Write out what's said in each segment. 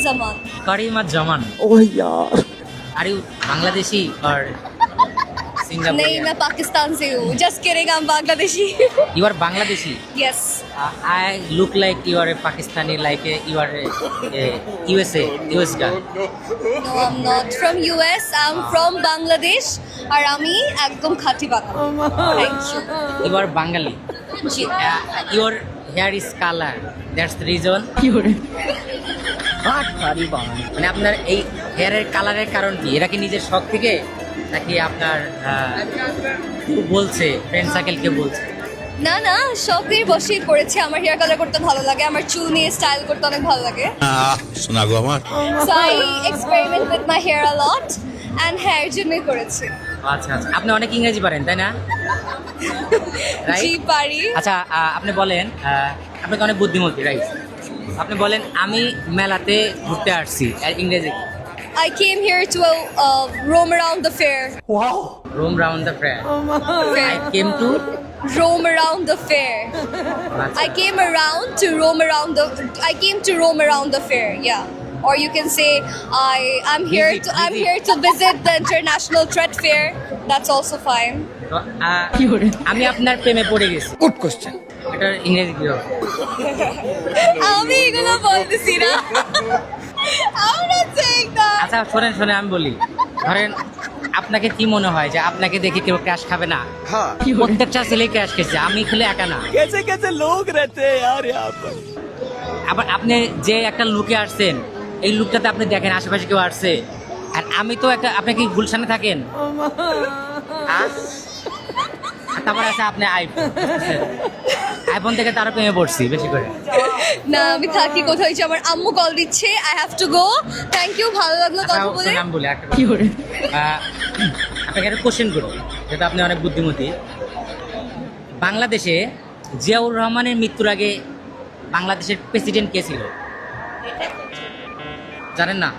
Zaman. Karima Zaman. Oh यार. Are you Bangladeshi or नहीं Singaporean? मैं पाकिस्तान से हूँ. Just kidding, I'm Bangladeshi. You are Bangladeshi. Yes. I look like you are a Pakistani, like you are a USA, US guy. No, I'm not from US. I'm from Bangladesh. আর আমি একদম খাঁটি Bangla. Thank you. You are Bengali. G. Your hair is color. That's the reason. মানে আপনার এই হেয়ারের কালারের কারণ কি? এরা কি নিজের শখ থেকে নাকি আপনার কেউ বলছে, ফ্রেন্ড সার্কেল কে বলছে? না না শখের বসেই করেছি. আমার হেয়ার কালার করতে ভালো লাগে, আমার চুল নিয়ে স্টাইল করতে অনেক ভালো লাগে. শোনা গো আমার So I experiment with my hair a lot and hair জন্যই করেছি. আচ্ছা আচ্ছা, আপনি অনেক ইংরেজি পারেন তাই না? জি রাইট। পারি. আচ্ছা আপনি বলেন, আপনি তো অনেক বুদ্ধিমতী, রাইট? আপনি বলেন আমি মেলাতে ঘুরতে আসছি, ইংরেজি I came here to roam around the fair. Roam around the fair. I came to Roam around the fair. I came to roam around the fair. Yeah. Or you can say I'm here to visit the international trade fair. That's also fine. আমি আপনার প্রেমে পড়ে গেছি। Good question. এটার ইংরেজি কি হবে? আমি এগুলো বলতেছি না. I'm not saying that. আচ্ছা শোনেন শোনেন, আমি বলি, ধরেন আপনাকে কি মনে হয় যে আপনাকে দেখে কেউ ক্র্যাশ খাবে না? প্রত্যেকটা ছেলে ক্র্যাশ খেয়েছে, আমি খেলে একা না। कैसे कैसे लोग रहते हैं यार यहाँ पर. আবার আপনি যে একটা লুকে আসছেন, এই লুকটাতে আপনি দেখেন আশেপাশে কেউ আসছে, আর আমি তো একটা, আপনি কি গুলশানে থাকেন? আর তারপর আছে আপনি আইফোন থেকে তারা প্রেমে পড়ছি বেশি করে। না আমি থাকি কোথায়, যে আমার আম্মু কল দিচ্ছে. I have to go. Thank you, ভালো লাগলো আচ্ছা, কথা বলে. নাম বলি একটা আপনাকে একটা কোশ্চেন করবো, যেহেতু আপনি অনেক বুদ্ধিমতী। বাংলাদেশে জিয়াউর রহমানের মৃত্যুর আগে বাংলাদেশের প্রেসিডেন্ট কে ছিল জানেন না?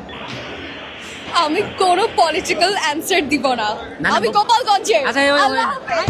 আমি কোনো পলিটিক্যাল অ্যানসার দিব না. না, আমি না, গোপালগঞ্জের. আচ্ছা, আল্লাহ হাফেজ.